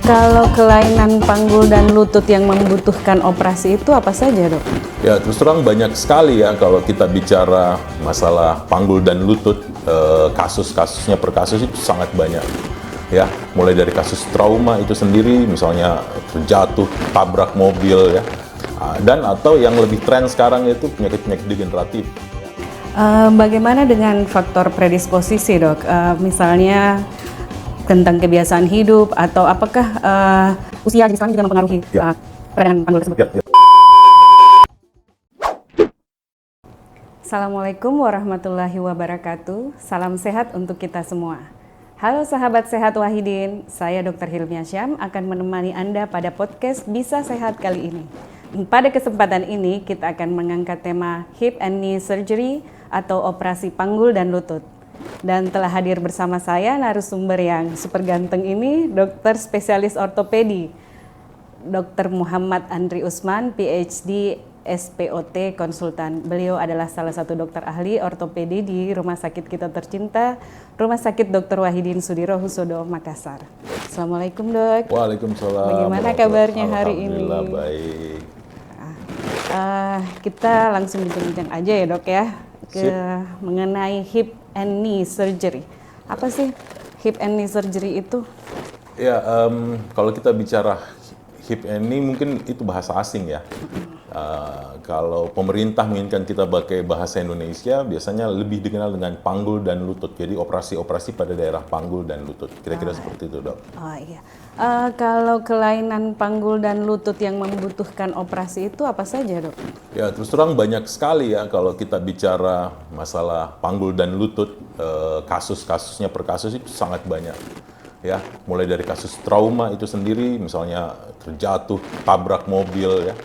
Kalau kelainan panggul dan lutut yang membutuhkan operasi itu apa saja, Dok? Ya, terus terang banyak sekali ya kalau kita bicara masalah panggul dan lutut, kasus-kasusnya per kasus itu sangat banyak. Ya, mulai dari kasus trauma itu sendiri, misalnya terjatuh, tabrak mobil ya, dan atau yang lebih tren sekarang itu penyakit-penyakit degeneratif. Bagaimana dengan faktor predisposisi, Dok? Misalnya tentang kebiasaan hidup atau apakah usia jenis kelamin juga mempengaruhi peradangan panggul tersebut? Ya. Assalamualaikum warahmatullahi wabarakatuh. Salam sehat untuk kita semua. Halo sahabat sehat Wahidin, saya Dr. Hilmi Asyam akan menemani Anda pada podcast Bisa Sehat kali ini. Pada kesempatan ini kita akan mengangkat tema Hip and Knee Surgery atau operasi panggul dan lutut. Dan telah hadir bersama saya narasumber yang super ganteng ini, dokter spesialis ortopedi, Dr. Muhammad Andri Usman, PhD, SPOT, konsultan. Beliau adalah salah satu dokter ahli ortopedi di Rumah Sakit Kita Tercinta, Rumah Sakit Dr. Wahidin Sudirohusodo, Makassar. Assalamualaikum, Dok. Waalaikumsalam. Bagaimana kabarnya hari ini? Alhamdulillah baik. Kita langsung bincang-bincang aja ya, Dok ya, mengenai hip and knee surgery. Apa sih hip and knee surgery itu? Ya, kalau kita bicara hip and knee mungkin itu bahasa asing ya. Kalau pemerintah menginginkan kita pakai bahasa Indonesia, biasanya lebih dikenal dengan panggul dan lutut. Jadi operasi-operasi pada daerah panggul dan lutut. Kira-kira seperti itu, Dok. Oh iya. Kalau kelainan panggul dan lutut yang membutuhkan operasi itu apa saja, Dok? Ya, terus terang banyak sekali ya kalau kita bicara masalah panggul dan lutut, kasus-kasusnya per kasus itu sangat banyak. Ya, mulai dari kasus trauma itu sendiri, misalnya terjatuh, tabrak mobil ya,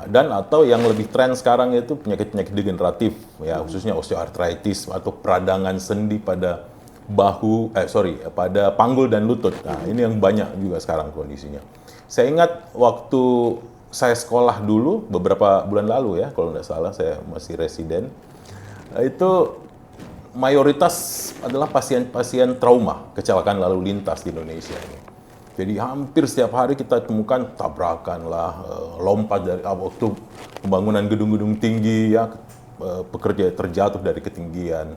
dan atau yang lebih tren sekarang itu penyakit-penyakit degeneratif ya, khususnya osteoartritis atau peradangan sendi pada pada panggul dan lutut. Nah, ini yang banyak juga sekarang kondisinya. Saya ingat waktu saya sekolah dulu beberapa bulan lalu ya, kalau tidak salah saya masih residen, itu mayoritas adalah pasien-pasien trauma, kecelakaan lalu lintas di Indonesia ini. Jadi hampir setiap hari kita temukan tabrakan lah, lompat dari waktu pembangunan gedung-gedung tinggi ya, pekerja terjatuh dari ketinggian.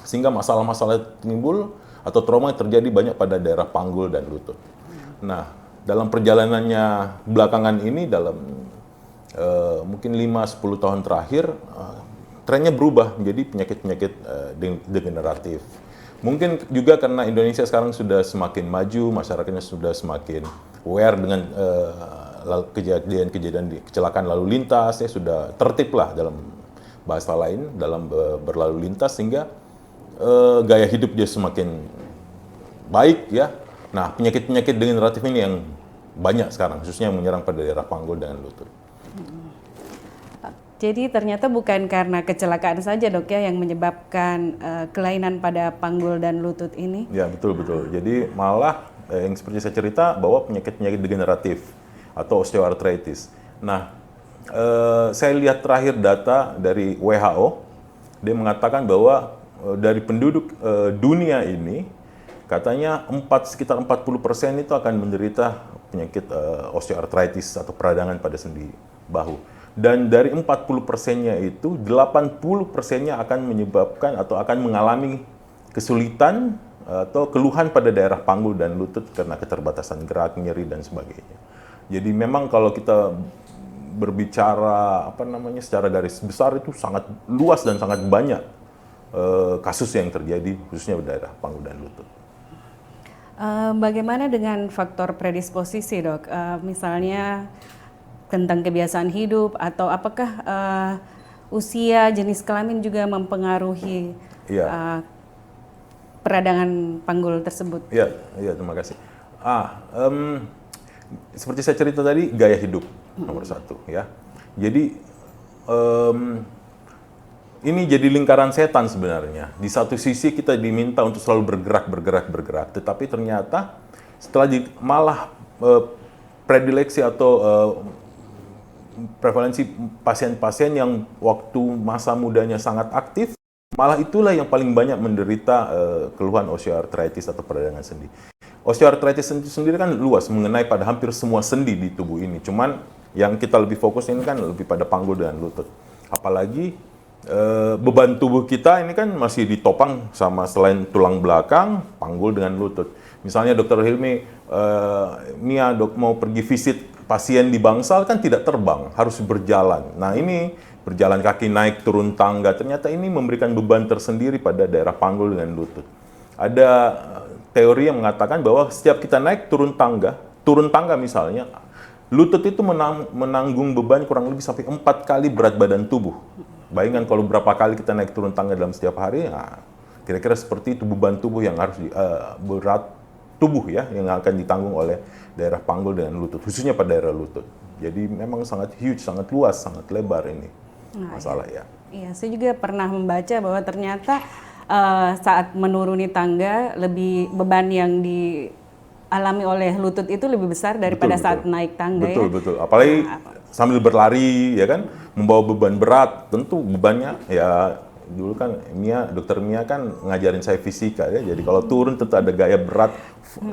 Sehingga masalah-masalah timbul atau trauma yang terjadi banyak pada daerah panggul dan lutut. Nah, dalam perjalanannya belakangan ini, dalam mungkin 5-10 tahun terakhir, trennya berubah menjadi penyakit-penyakit degeneratif. Mungkin juga karena Indonesia sekarang sudah semakin maju, masyarakatnya sudah semakin aware dengan kejadian-kejadian kecelakaan lalu lintas, ya sudah tertib lah dalam bahasa lain, dalam berlalu lintas, sehingga gaya hidup dia semakin baik ya. Nah, penyakit-penyakit degeneratif ini yang banyak sekarang, khususnya yang menyerang pada daerah panggul dan lutut. Jadi ternyata bukan karena kecelakaan saja, Dok ya, yang menyebabkan kelainan pada panggul dan lutut ini? Ya, betul-betul. Jadi malah yang seperti saya cerita bahwa penyakit-penyakit degeneratif atau osteoartritis. Nah, saya lihat terakhir data dari WHO, dia mengatakan bahwa dari penduduk dunia ini, katanya sekitar 40% itu akan menderita penyakit osteoartritis atau peradangan pada sendi bahu. Dan dari 40%-nya itu, 80%-nya akan menyebabkan atau akan mengalami kesulitan atau keluhan pada daerah panggul dan lutut karena keterbatasan gerak, nyeri, dan sebagainya. Jadi memang kalau kita berbicara secara garis besar itu sangat luas dan sangat banyak kasus yang terjadi khususnya di daerah panggul dan lutut. Bagaimana dengan faktor predisposisi, Dok? Misalnya tentang kebiasaan hidup atau apakah usia, jenis kelamin juga mempengaruhi peradangan panggul tersebut? Iya, terima kasih. Seperti saya cerita tadi, gaya hidup nomor satu ya. Jadi ini jadi lingkaran setan sebenarnya. Di satu sisi kita diminta untuk selalu bergerak, tetapi ternyata setelah malah predileksi atau prevalensi pasien-pasien yang waktu masa mudanya sangat aktif, malah itulah yang paling banyak menderita keluhan osteoartritis atau peradangan sendi. Osteoartritis itu sendiri kan luas, mengenai pada hampir semua sendi di tubuh ini. Cuman yang kita lebih fokus ini kan lebih pada panggul dan lutut. Apalagi beban tubuh kita ini kan masih ditopang sama selain tulang belakang, panggul dengan lutut. Misalnya Dokter Hilmi, Mia mau pergi visit pasien di Bangsal kan tidak terbang, harus berjalan. Nah ini berjalan kaki naik turun tangga, ternyata ini memberikan beban tersendiri pada daerah panggul dengan lutut. Ada teori yang mengatakan bahwa setiap kita naik turun tangga misalnya, lutut itu menanggung beban kurang lebih sampai 4 kali berat badan tubuh. Bayangkan kalau berapa kali kita naik turun tangga dalam setiap hari, nah, kira-kira seperti itu beban tubuh yang harus berat tubuh ya, yang akan ditanggung oleh daerah panggul dengan lutut, khususnya pada daerah lutut. Jadi memang sangat huge, sangat luas, sangat lebar ini masalah ya. Iya, saya juga pernah membaca bahwa ternyata saat menuruni tangga beban yang dialami oleh lutut itu lebih besar daripada saat naik tangga. Betul. Apalagi sambil berlari ya kan, membawa beban berat, tentu bebannya ya. Dulu kan Dokter Mia kan ngajarin saya fisika ya. Jadi kalau turun tentu ada gaya berat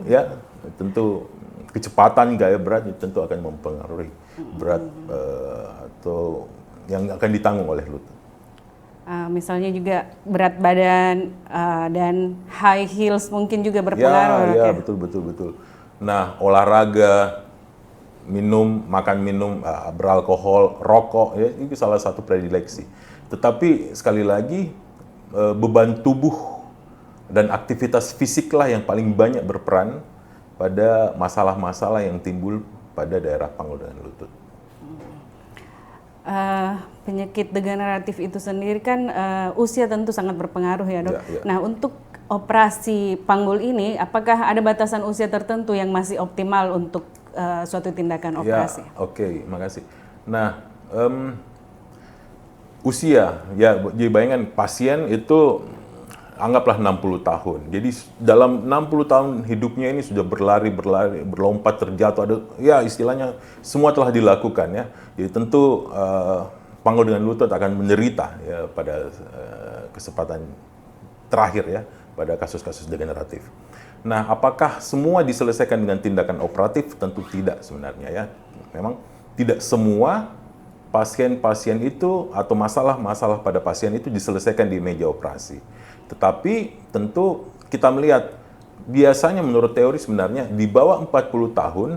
ya, tentu kecepatan gaya berat itu tentu akan mempengaruhi berat atau yang akan ditanggung oleh lutut. Misalnya juga berat badan dan high heels mungkin juga berpengaruh. Ya, betul. Nah, olahraga, makan minum beralkohol, rokok, ya itu salah satu predileksi. Tetapi sekali lagi beban tubuh dan aktivitas fisiklah yang paling banyak berperan pada masalah-masalah yang timbul pada daerah panggul dan lutut. Penyakit degeneratif itu sendiri kan usia tentu sangat berpengaruh ya dok. Ya. Nah untuk operasi panggul ini, apakah ada batasan usia tertentu yang masih optimal untuk suatu tindakan operasi? Ya, oke, makasih. Nah, usia, ya jadi bayangkan pasien itu anggaplah 60 tahun. Jadi dalam 60 tahun hidupnya ini sudah berlari, berlompat, terjatuh, ada ya istilahnya semua telah dilakukan ya. Jadi tentu panggul dengan lutut akan menderita ya pada kesempatan terakhir ya pada kasus-kasus degeneratif. Nah, apakah semua diselesaikan dengan tindakan operatif? Tentu tidak sebenarnya ya. Memang tidak semua pasien-pasien itu atau masalah-masalah pada pasien itu diselesaikan di meja operasi. Tetapi tentu kita melihat biasanya menurut teori sebenarnya di bawah 40 tahun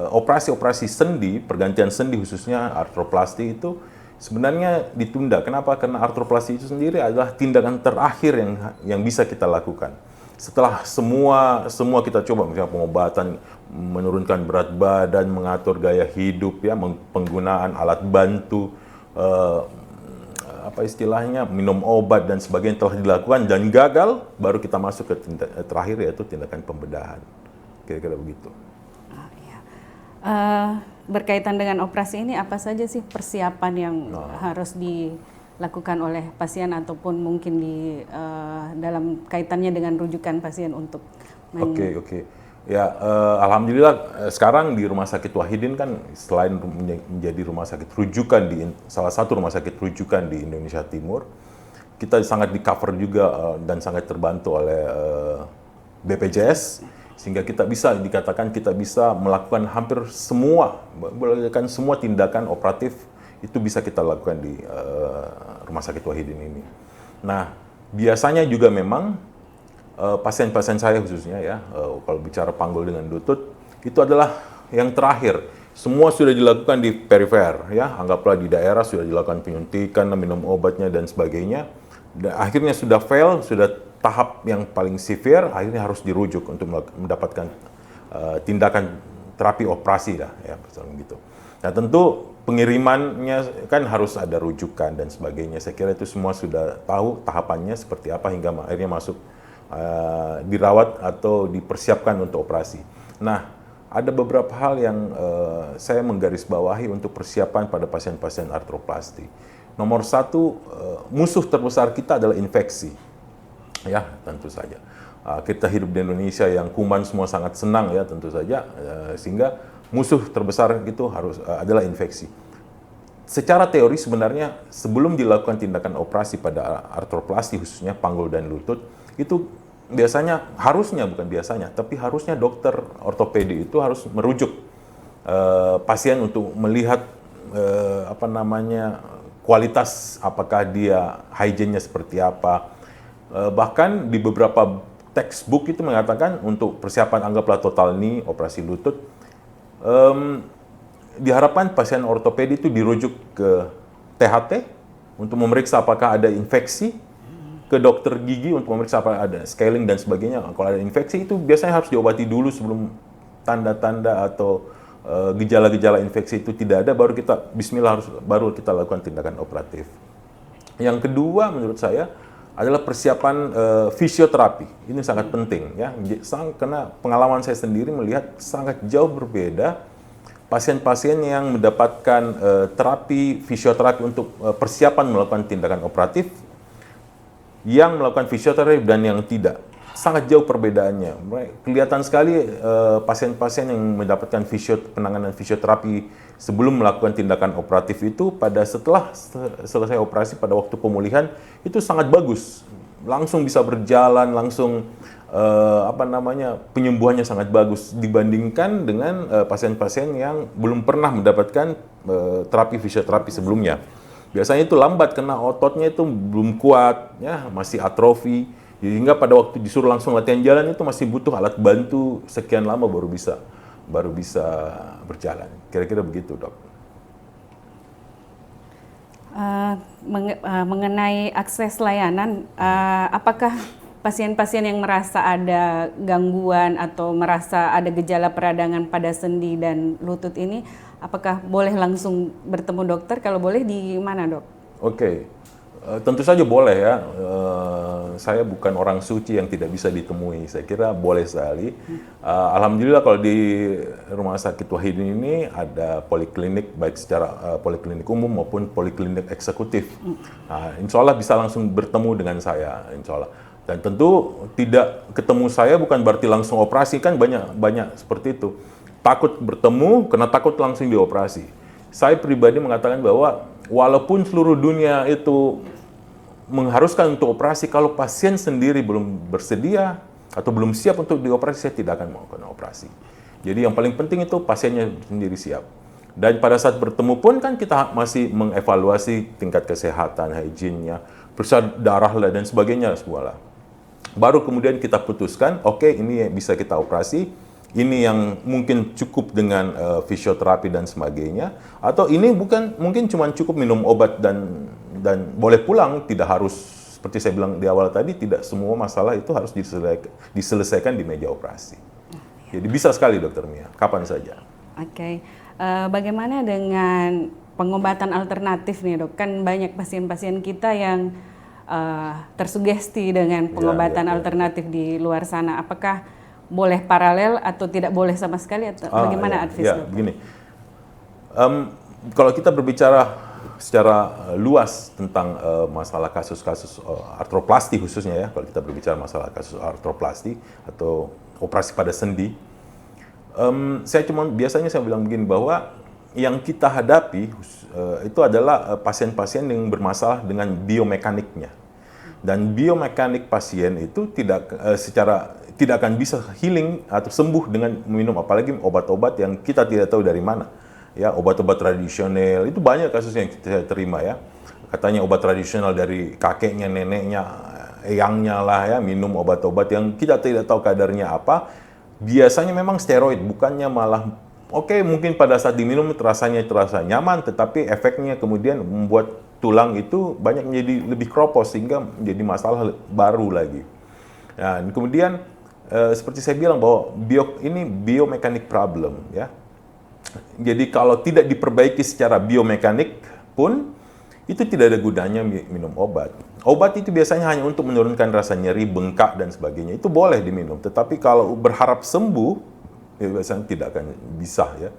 operasi-operasi sendi, pergantian sendi khususnya artroplasti itu sebenarnya ditunda. Kenapa? Karena artroplasti itu sendiri adalah tindakan terakhir yang bisa kita lakukan. Setelah semua kita coba, misalnya pengobatan, menurunkan berat badan, mengatur gaya hidup, ya, penggunaan alat bantu, apa istilahnya, minum obat dan sebagainya telah dilakukan dan gagal, baru kita masuk ke terakhir yaitu tindakan pembedahan. Kira-kira begitu. Berkaitan dengan operasi ini, apa saja sih persiapan yang harus dilakukan oleh pasien ataupun mungkin dalam kaitannya dengan rujukan pasien untuk Oke. Ya, alhamdulillah sekarang di Rumah Sakit Wahidin kan selain menjadi rumah sakit rujukan salah satu rumah sakit rujukan di Indonesia Timur, kita sangat di-cover juga dan sangat terbantu oleh BPJS, sehingga kita bisa melakukan hampir semua tindakan operatif itu bisa kita lakukan di Rumah Sakit Wahidin ini. Nah, biasanya juga memang pasien-pasien saya khususnya ya, kalau bicara panggul dengan lutut, itu adalah yang terakhir. Semua sudah dilakukan di perifer, ya, anggaplah di daerah sudah dilakukan penyuntikan, minum obatnya dan sebagainya. Dan akhirnya sudah fail, sudah tahap yang paling severe, akhirnya harus dirujuk untuk mendapatkan tindakan terapi operasi dah, ya, gitu. Nah tentu pengirimannya kan harus ada rujukan dan sebagainya. Saya kira itu semua sudah tahu tahapannya seperti apa hingga akhirnya masuk dirawat atau dipersiapkan untuk operasi. Nah, ada beberapa hal yang saya menggarisbawahi untuk persiapan pada pasien-pasien artroplasti. Nomor satu, musuh terbesar kita adalah infeksi. Ya, tentu saja. Kita hidup di Indonesia yang kuman semua sangat senang ya, tentu saja. Sehingga musuh terbesar itu adalah infeksi. Secara teori sebenarnya sebelum dilakukan tindakan operasi pada artroplasti khususnya panggul dan lutut, itu biasanya bukan biasanya, tapi harusnya dokter ortopedi itu harus merujuk pasien untuk melihat kualitas, apakah dia hygiene-nya seperti apa. Bahkan di beberapa textbook itu mengatakan untuk persiapan anggaplah total knee, operasi lutut, diharapkan pasien ortopedi itu dirujuk ke THT untuk memeriksa apakah ada infeksi, ke dokter gigi untuk memeriksa apakah ada scaling dan sebagainya. Kalau ada infeksi itu biasanya harus diobati dulu sebelum tanda-tanda atau gejala-gejala infeksi itu tidak ada, baru kita lakukan tindakan operatif. Yang kedua menurut saya adalah persiapan fisioterapi. Ini sangat penting ya, karena pengalaman saya sendiri melihat sangat jauh berbeda pasien-pasien yang mendapatkan fisioterapi untuk persiapan melakukan tindakan operatif, yang melakukan fisioterapi dan yang tidak. Sangat jauh perbedaannya. Kelihatan sekali pasien-pasien yang mendapatkan penanganan fisioterapi sebelum melakukan tindakan operatif itu setelah selesai operasi pada waktu pemulihan itu sangat bagus. Langsung bisa berjalan, langsung penyembuhannya sangat bagus dibandingkan dengan pasien-pasien yang belum pernah mendapatkan fisioterapi sebelumnya. Biasanya itu lambat karena ototnya itu belum kuat, ya, masih atrofi. Hingga pada waktu disuruh langsung latihan jalan itu masih butuh alat bantu sekian lama baru bisa berjalan. Kira-kira begitu, Dok. Mengenai akses layanan, apakah pasien-pasien yang merasa ada gangguan atau merasa ada gejala peradangan pada sendi dan lutut ini, apakah boleh langsung bertemu dokter? Kalau boleh di mana, Dok? Oke. Tentu saja boleh ya, saya bukan orang suci yang tidak bisa ditemui, saya kira boleh sekali. Alhamdulillah kalau di Rumah Sakit Wahidin ini ada poliklinik, baik secara poliklinik umum maupun poliklinik eksekutif. Insya Allah bisa langsung bertemu dengan saya, insya Allah. Dan tentu tidak ketemu saya bukan berarti langsung operasi, kan banyak seperti itu. Takut bertemu, karena takut langsung dioperasi. Saya pribadi mengatakan bahwa walaupun seluruh dunia itu mengharuskan untuk operasi, kalau pasien sendiri belum bersedia atau belum siap untuk dioperasi, saya tidak akan melakukan operasi. Jadi yang paling penting itu pasiennya sendiri siap. Dan pada saat bertemu pun kan kita masih mengevaluasi tingkat kesehatan, hygiene-nya, periksa darah dan sebagainya semua lah. Baru kemudian kita putuskan, oke, ini bisa kita operasi, ini yang mungkin cukup dengan fisioterapi dan sebagainya, atau ini mungkin cuma cukup minum obat dan boleh pulang, tidak harus seperti saya bilang di awal tadi, tidak semua masalah itu harus diselesaikan di meja operasi. Jadi bisa sekali, Dokter Mia, kapan saja. Oke. Bagaimana dengan pengobatan alternatif nih, Dok? Kan banyak pasien-pasien kita yang tersugesti dengan pengobatan alternatif di luar sana. Apakah boleh paralel atau tidak boleh sama sekali, atau bagaimana advice? Begini, kalau kita berbicara secara luas tentang masalah kasus-kasus artroplasti khususnya ya, kalau kita berbicara masalah kasus artroplasti atau operasi pada sendi, biasanya saya bilang begini, bahwa yang kita hadapi itu adalah pasien-pasien yang bermasalah dengan biomekaniknya. Dan biomekanik pasien itu tidak akan bisa healing atau sembuh dengan minum apalagi obat-obat yang kita tidak tahu dari mana. Ya, obat-obat tradisional itu banyak kasus yang kita terima ya. Katanya obat tradisional dari kakeknya, neneknya, eyangnya lah ya, minum obat-obat yang kita tidak tahu kadarnya apa. Biasanya memang steroid, bukannya malah mungkin pada saat diminum terasa nyaman, tetapi efeknya kemudian membuat tulang itu banyak menjadi lebih kropos sehingga menjadi masalah baru lagi. Nah, kemudian seperti saya bilang bahwa ini biomekanik problem ya. Jadi kalau tidak diperbaiki secara biomekanik pun itu tidak ada gunanya minum obat. Obat itu biasanya hanya untuk menurunkan rasa nyeri, bengkak dan sebagainya. Itu boleh diminum, tetapi kalau berharap sembuh ya biasanya tidak akan bisa ya.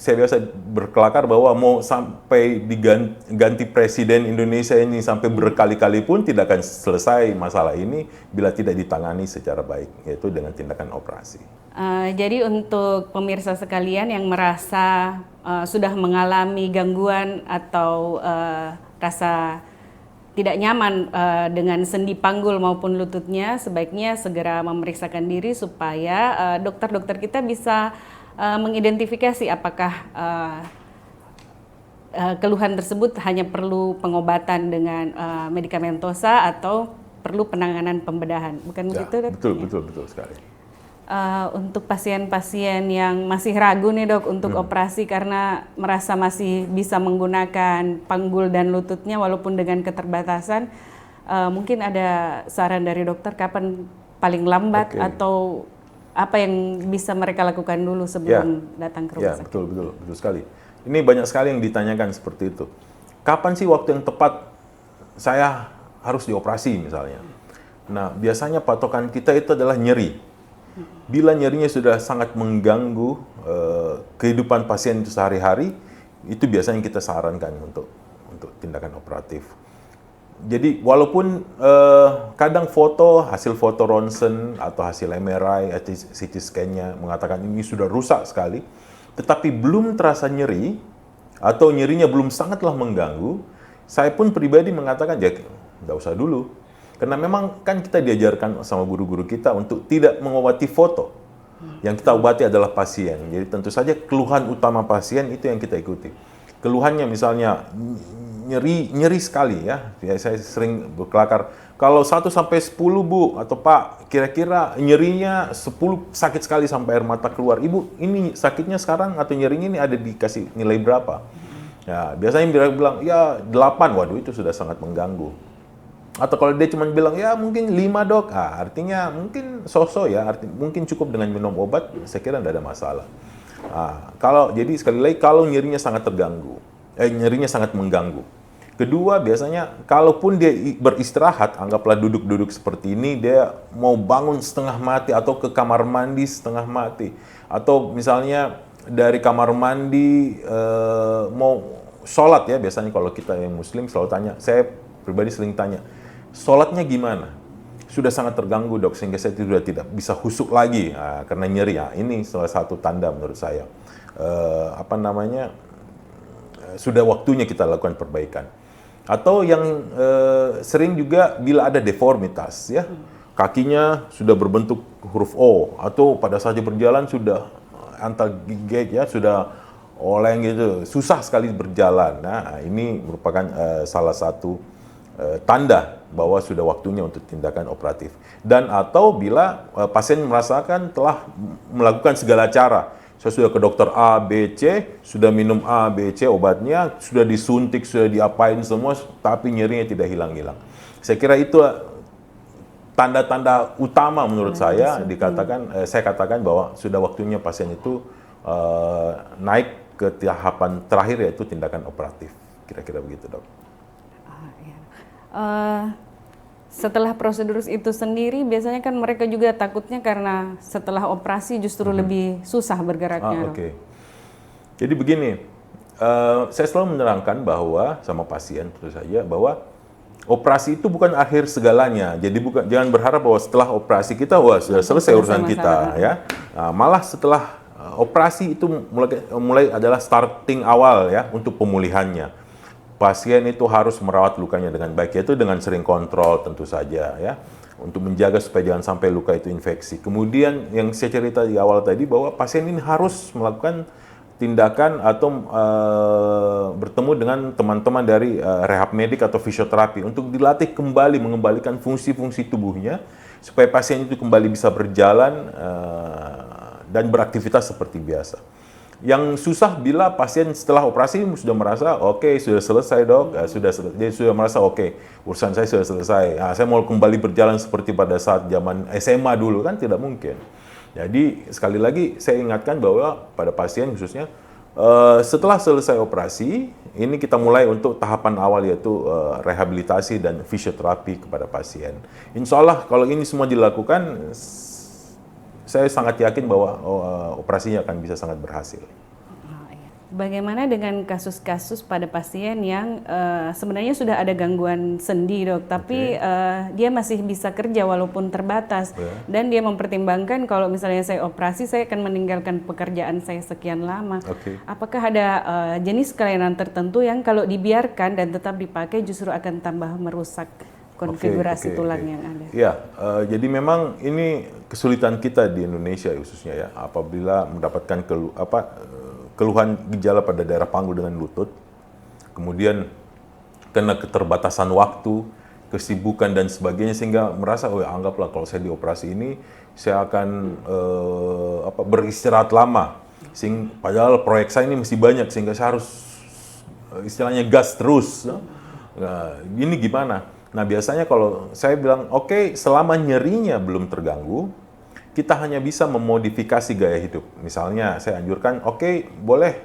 Saya biasa berkelakar bahwa mau sampai diganti presiden Indonesia ini sampai berkali-kali pun tidak akan selesai masalah ini bila tidak ditangani secara baik, yaitu dengan tindakan operasi. Jadi untuk pemirsa sekalian yang merasa sudah mengalami gangguan atau rasa tidak nyaman dengan sendi panggul maupun lututnya, sebaiknya segera memeriksakan diri supaya dokter-dokter kita bisa mengidentifikasi apakah keluhan tersebut hanya perlu pengobatan dengan medikamentosa atau perlu penanganan pembedahan, bukan Ya, begitu, Dok? betul sekali. Untuk pasien-pasien yang masih ragu nih, Dok, untuk operasi karena merasa masih bisa menggunakan panggul dan lututnya walaupun dengan keterbatasan, mungkin ada saran dari dokter kapan paling lambat atau apa yang bisa mereka lakukan dulu sebelum datang ke rumah sakit? Betul sekali. Ini banyak sekali yang ditanyakan seperti itu. Kapan sih waktu yang tepat saya harus dioperasi misalnya? Nah, biasanya patokan kita itu adalah nyeri. Bila nyerinya sudah sangat mengganggu kehidupan pasien itu sehari-hari, itu biasanya kita sarankan untuk tindakan operatif. Jadi walaupun kadang hasil foto ronsen atau hasil MRI atau CT scan-nya mengatakan ini sudah rusak sekali, tetapi belum terasa nyeri atau nyerinya belum sangatlah mengganggu, saya pun pribadi mengatakan ya nggak usah dulu. Karena memang kan kita diajarkan sama guru-guru kita untuk tidak mengobati foto. Yang kita obati adalah pasien. Jadi tentu saja keluhan utama pasien itu yang kita ikuti. Keluhannya misalnya nyeri sekali ya. Saya sering berkelakar. Kalau 1 sampai 10 Bu atau Pak, kira-kira nyerinya 10 sakit sekali sampai air mata keluar. Ibu, ini sakitnya sekarang atau nyerinya ini ada dikasih nilai berapa? Ya, biasanya bilang ya 8. Waduh, itu sudah sangat mengganggu. Atau kalau dia cuma bilang, ya mungkin 5 Dok, artinya mungkin so-so ya, mungkin cukup dengan minum obat, saya kira tidak ada masalah. Jadi sekali lagi, kalau nyerinya sangat nyerinya sangat mengganggu. Kedua, biasanya kalaupun dia beristirahat, anggaplah duduk-duduk seperti ini, dia mau bangun setengah mati atau ke kamar mandi setengah mati. Atau misalnya dari kamar mandi mau sholat ya, biasanya kalau kita yang muslim selalu tanya, saya pribadi sering tanya, sholatnya gimana? Sudah sangat terganggu Dok, sehingga saya sudah tidak bisa khusyuk lagi karena nyeri. Ini salah satu tanda menurut saya. Sudah waktunya kita lakukan perbaikan. Atau yang sering juga bila ada deformitas, ya, kakinya sudah berbentuk huruf O, atau pada saat dia berjalan sudah antar gigit ya, sudah oleng gitu, susah sekali berjalan. Nah, ini merupakan salah satu tanda bahwa sudah waktunya untuk tindakan operatif. Dan atau bila pasien merasakan telah melakukan segala cara, saya sudah ke dokter A, B, C, sudah minum A, B, C obatnya, sudah disuntik, sudah diapain semua, tapi nyerinya tidak hilang-hilang. Saya kira itu tanda-tanda utama menurut saya saya katakan bahwa sudah waktunya pasien itu naik ke tahapan terakhir, yaitu tindakan operatif. Kira-kira begitu, Dok. Setelah prosedur itu sendiri, biasanya kan mereka juga takutnya karena setelah operasi justru lebih susah bergeraknya. Oke. Jadi begini, saya selalu menerangkan bahwa sama pasien tentu saja bahwa operasi itu bukan akhir segalanya. Jadi jangan berharap bahwa setelah operasi kita sudah selesai urusan kita ya. Malah setelah operasi itu mulai adalah starting awal ya untuk pemulihannya. Pasien itu harus merawat lukanya dengan baik, yaitu dengan sering kontrol tentu saja ya, untuk menjaga supaya jangan sampai luka itu infeksi. Kemudian yang saya cerita di awal tadi bahwa pasien ini harus melakukan tindakan atau bertemu dengan teman-teman dari rehab medik atau fisioterapi untuk dilatih kembali mengembalikan fungsi-fungsi tubuhnya supaya pasien itu kembali bisa berjalan dan beraktivitas seperti biasa. Yang susah bila pasien setelah operasi sudah merasa oke, sudah selesai Dok, dia sudah merasa oke, urusan saya sudah selesai. Saya mau kembali berjalan seperti pada saat zaman SMA dulu, kan tidak mungkin. Jadi sekali lagi saya ingatkan bahwa pada pasien khususnya setelah selesai operasi, ini kita mulai untuk tahapan awal, yaitu rehabilitasi dan fisioterapi kepada pasien. Insya Allah kalau ini semua dilakukan, saya sangat yakin bahwa operasinya akan bisa sangat berhasil. Bagaimana dengan kasus-kasus pada pasien yang sebenarnya sudah ada gangguan sendi, Dok, tapi dia masih bisa kerja walaupun terbatas, dan dia mempertimbangkan kalau misalnya saya operasi, saya akan meninggalkan pekerjaan saya sekian lama. Apakah ada jenis kelainan tertentu yang kalau dibiarkan dan tetap dipakai justru akan tambah merusak konfigurasi tulang yang ada? Ya, jadi memang ini kesulitan kita di Indonesia khususnya ya, apabila mendapatkan keluhan gejala pada daerah panggul dengan lutut, kemudian kena keterbatasan waktu, kesibukan dan sebagainya, sehingga merasa, oh anggaplah kalau saya dioperasi ini, saya akan beristirahat lama, padahal proyek saya ini masih banyak, sehingga saya harus istilahnya gas terus. Nah, ini gimana? Nah biasanya kalau saya bilang, oke, selama nyerinya belum terganggu, kita hanya bisa memodifikasi gaya hidup. Misalnya saya anjurkan, oke, boleh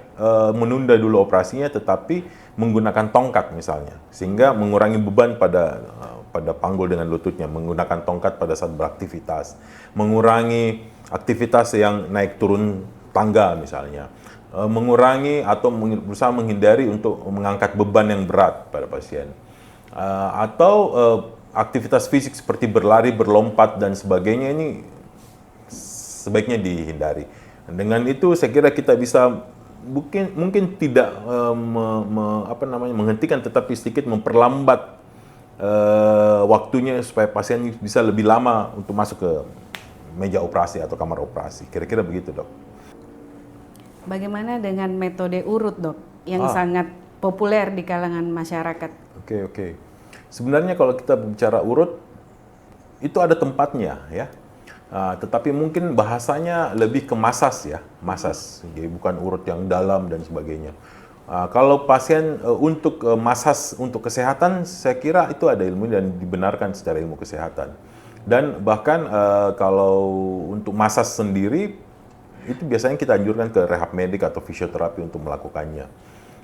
menunda dulu operasinya, tetapi menggunakan tongkat misalnya, sehingga mengurangi beban pada panggul dengan lututnya, menggunakan tongkat pada saat beraktivitas, mengurangi aktivitas yang naik turun tangga misalnya, mengurangi atau berusaha menghindari untuk mengangkat beban yang berat pada pasien, atau aktivitas fisik seperti berlari, berlompat dan sebagainya ini sebaiknya dihindari. Dengan itu saya kira kita bisa mungkin tidak menghentikan, tetapi sedikit memperlambat waktunya supaya pasien bisa lebih lama untuk masuk ke meja operasi atau kamar operasi. Kira-kira begitu, Dok. Bagaimana dengan metode urut, Dok, yang sangat populer di kalangan masyarakat? Oke. Sebenarnya kalau kita bicara urut itu ada tempatnya ya. Tetapi mungkin bahasanya lebih ke masas ya, masas, jadi bukan urut yang dalam dan sebagainya. Kalau pasien untuk masas untuk kesehatan, saya kira itu ada ilmu dan dibenarkan secara ilmu kesehatan. Dan bahkan kalau untuk masas sendiri, itu biasanya kita anjurkan ke rehab medik atau fisioterapi untuk melakukannya.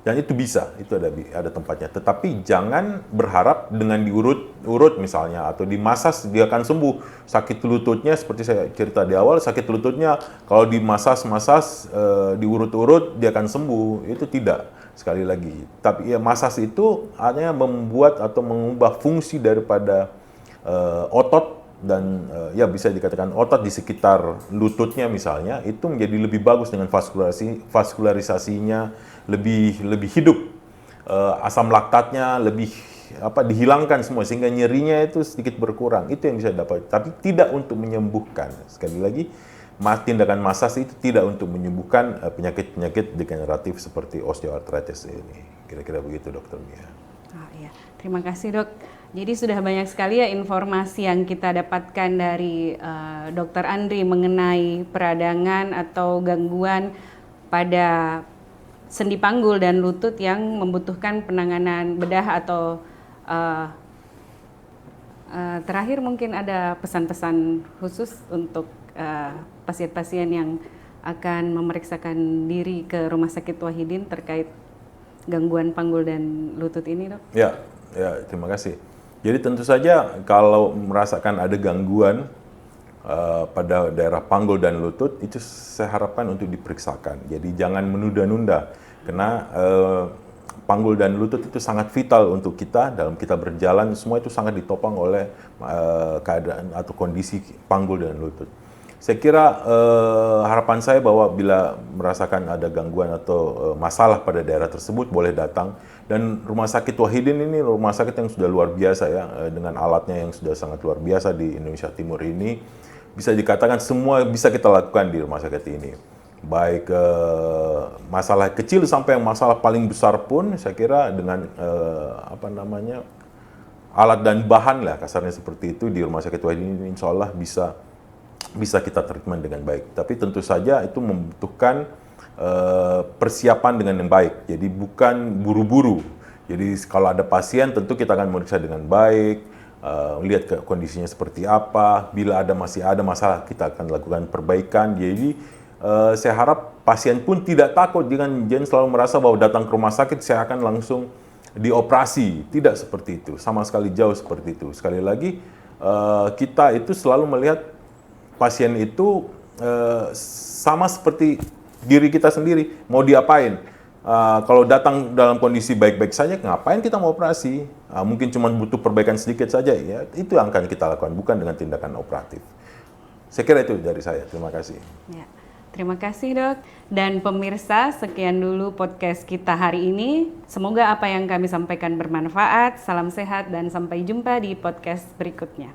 Dan itu bisa, itu ada tempatnya. Tetapi jangan berharap dengan diurut-urut misalnya, atau dimasas dia akan sembuh. Sakit lututnya, seperti saya cerita di awal, sakit lututnya kalau dimasas-masas, diurut-urut, dia akan sembuh. Itu tidak, sekali lagi. Tapi ya masas itu hanya membuat atau mengubah fungsi daripada otot, dan ya bisa dikatakan otot di sekitar lututnya misalnya, itu menjadi lebih bagus dengan vaskularisasinya, lebih hidup, asam laktatnya lebih dihilangkan semua, sehingga nyerinya itu sedikit berkurang. Itu yang bisa dapat, tapi tidak untuk menyembuhkan. Sekali lagi, tindakan masas itu tidak untuk menyembuhkan penyakit-penyakit degeneratif seperti osteoartritis ini. Kira-kira begitu, Dokter Mia. Iya. Terima kasih, Dok. Jadi sudah banyak sekali ya informasi yang kita dapatkan dari Dr. Andri mengenai peradangan atau gangguan pada sendi panggul dan lutut yang membutuhkan penanganan bedah atau terakhir mungkin ada pesan-pesan khusus untuk pasien-pasien yang akan memeriksakan diri ke Rumah Sakit Wahidin terkait gangguan panggul dan lutut ini, Dok? Ya, terima kasih. Jadi tentu saja kalau merasakan ada gangguan pada daerah panggul dan lutut, itu saya harapkan untuk diperiksakan. Jadi jangan menunda-nunda, karena panggul dan lutut itu sangat vital untuk kita dalam kita berjalan. Semua itu sangat ditopang oleh keadaan atau kondisi panggul dan lutut. Saya kira harapan saya bahwa bila merasakan ada gangguan atau masalah pada daerah tersebut, boleh datang. Dan Rumah Sakit Wahidin ini rumah sakit yang sudah luar biasa ya, dengan alatnya yang sudah sangat luar biasa di Indonesia Timur ini. Bisa dikatakan semua bisa kita lakukan di rumah sakit ini. Baik masalah kecil sampai yang masalah paling besar pun, saya kira dengan alat dan bahan lah kasarnya seperti itu di Rumah Sakit Wahidin ini, insya Allah bisa kita treatment dengan baik. Tapi tentu saja itu membutuhkan persiapan dengan yang baik. Jadi bukan buru-buru. Jadi kalau ada pasien tentu kita akan memeriksa dengan baik, lihat kondisinya seperti apa. Bila masih ada masalah, kita akan lakukan perbaikan. Jadi saya harap pasien pun tidak takut, jangan selalu merasa bahwa datang ke rumah sakit saya akan langsung dioperasi. Tidak seperti itu, sama sekali jauh seperti itu. Sekali lagi kita itu selalu melihat pasien itu sama seperti diri kita sendiri, mau diapain. Kalau datang dalam kondisi baik-baik saja, ngapain kita mau operasi? Mungkin cuma butuh perbaikan sedikit saja, ya itu yang akan kita lakukan, bukan dengan tindakan operatif. Saya kira itu dari saya. Terima kasih. Ya. Terima kasih dok. Dan pemirsa, sekian dulu podcast kita hari ini. Semoga apa yang kami sampaikan bermanfaat. Salam sehat dan sampai jumpa di podcast berikutnya.